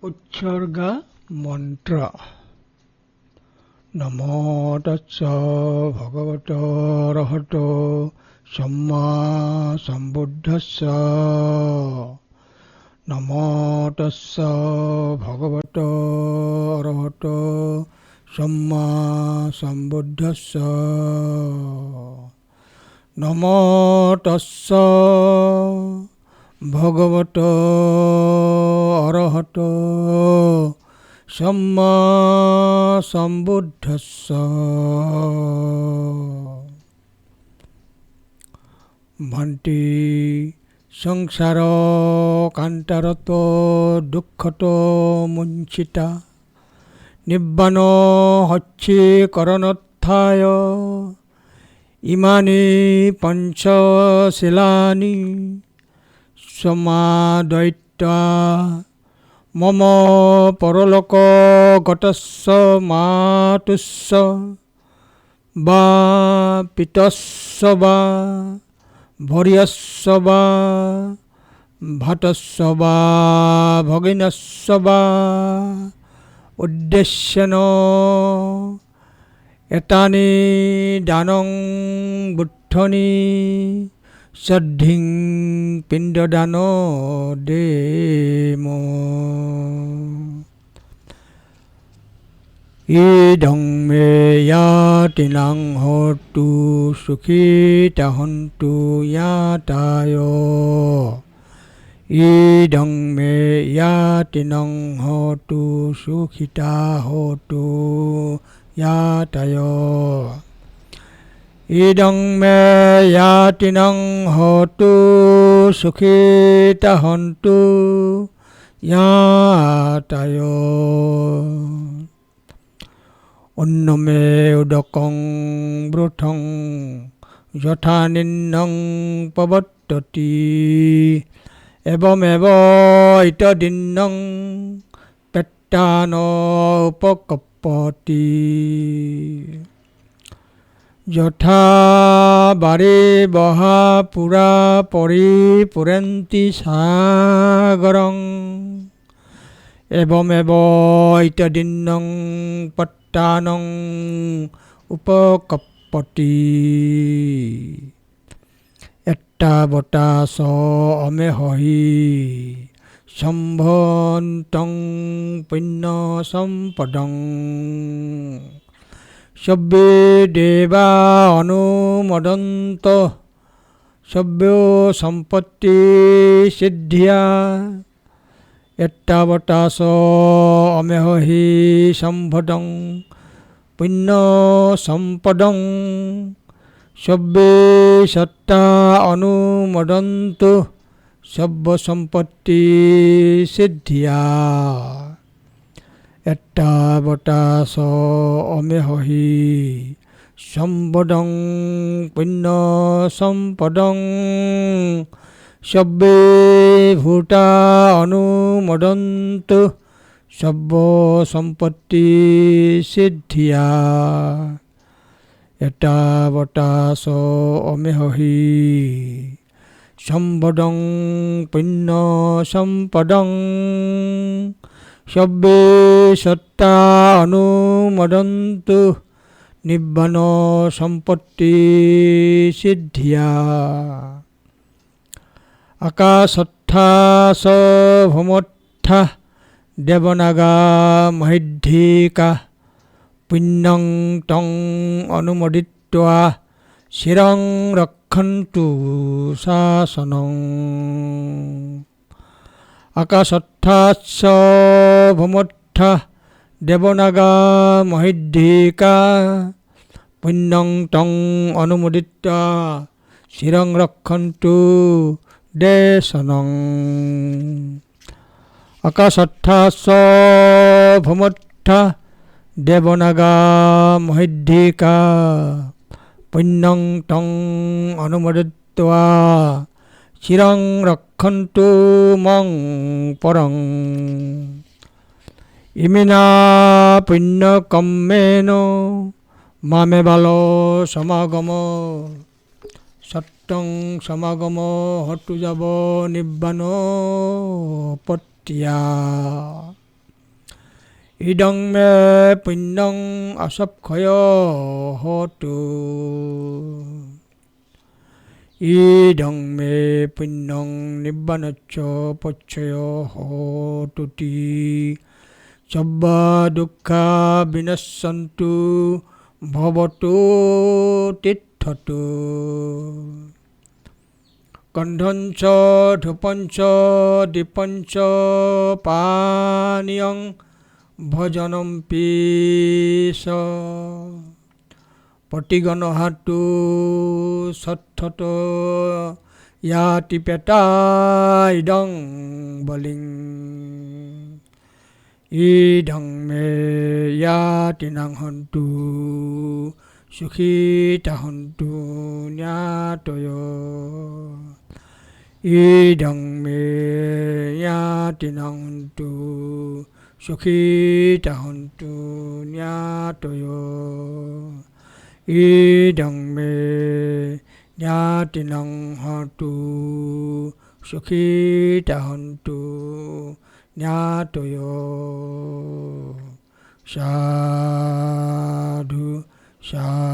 উৎসৰ্গা মন্ত্ৰ। নমো তস্য ভগৱতো অৰহতো সম্মা সম্বুদ্ধস্য। নমো তস্য ভগৱতো অৰহতো সম্মা সম্বুদ্ধস্য। নমো তস্য ভগৱতো অৰহতো সম্মা সম্বুদ্ধস্য। ভন্তি সংসাৰ কান্তাৰত দুঃখত মুঞ্চিতা নিব্বান হচ্ছিকৰণত্থায় ইমানি পঞ্চশীলানি সমাদয়িত্বা মম পৰলোক গতস্য মাতুস্য বা পিতস্য বা ভৰ্যস্য বা ভাতস্য বা ভগিনস্য বা উদ্দেশ্যেন এতানি দানং বুদ্ধনি শ্ৰদ্ধিং পিণ্ডদান দেম। ইদং মে য়াতিনাং হোতু সুখিতা হন্তু ইয়াতায়। ইদং মে য়াতিনাং হোতু সুখিতা হোতু ইয়াতায়। ইদং মে য়াতিনাং হোতু সুখিতা হন্তু ইয়াতায়। অন্নমে উদকং ব্রুথং যথা নিন্নং পবত্ততি এবমেব ইতদিন্নং পেট্টান উপকপ্পতি। যথা বাৰে বহা পুৰা পৰিপুৰন্তি সাগৰং এবমেব ইতদিন্নং পট্টানং উপকপ্পতি। এত্তাৱতা চ অমেহহি সম্ভন্তং পুণ্য সম্পদং সব্বে দেবা অনুমোদন্ত সব্যো সম্পত্তি সিদ্ধিয়া। এত্তাৱতা চ অমেহহি সম্ভদং পুণ্য সম্পদং সব্বে সত্তা অনুমোদন্তু সব্য সম্পত্তি সিদ্ধিয়া। এত্তাৱতা চ অমেহহি সম্পদং পুণ্য সম্পদং সব্বে ভূতা অনুমোদন্তু সব্য সম্পত্তি সিদ্ধিয়া। এত্তাৱতা চ অমেহহি সম্পদং পুণ্য সম্পদং সব্বে সত্তা অনুমোদন্তু নিব্বান সম্পত্তি সিদ্ধিয়া। আকাশত্থা চ ভূমত্থা দেৱনাগা মহিদ্ধিকা পুণ্যং তং অনুমোদিত্বা চিৰং ৰক্ষন্তু শাসনং। আকাশত্থা চ ভূমত্থা দেৱনাগা মহিদ্ধিকা পুণ্যং তং অনুমোদিত্বা চিৰং ৰক্ষন্তু দেশনং। আকাশত্থা চ ভূমত্থা দেৱনাগা মহিদ্ধিকা পুণ্যং তং অনুমোদিত্বা চিৰং ৰক্ষন্তু মং পৰং। ইমিনা পুণ্য কম্মেন মামে বাল সমাগম সত্যং সমাগম হতু যাব নিব্বান পত্তিয়া। ইদং মে পুণ্যং অসক্ষয় হতু ইদং মে পুণ্যং নিব্বানচ্চ পচ্ছয় হতুতি সব্বা দুঃখা বিনশ্যন্তু ভবতু তিষ্ঠতু গন্ধঞ্চ ধূপঞ্চ দীপঞ্চ পানীয়ং ভজনম পিছ প্ৰতিগণহাতু সত্থত ইয়াতি পেটা ইদং বলিং ইদং মে ইয়াতি নাং হন্তু সুখিতা হন্তু জ্ঞাতয় ইদং মে ইয়াতি নাং হন্তু সুখিতা হন্তু জ্ঞাতয় ইদং মে জ্ঞাতি নাং হন্তু সুখিতা হন্তু জ্ঞাতয় সাধু সাধু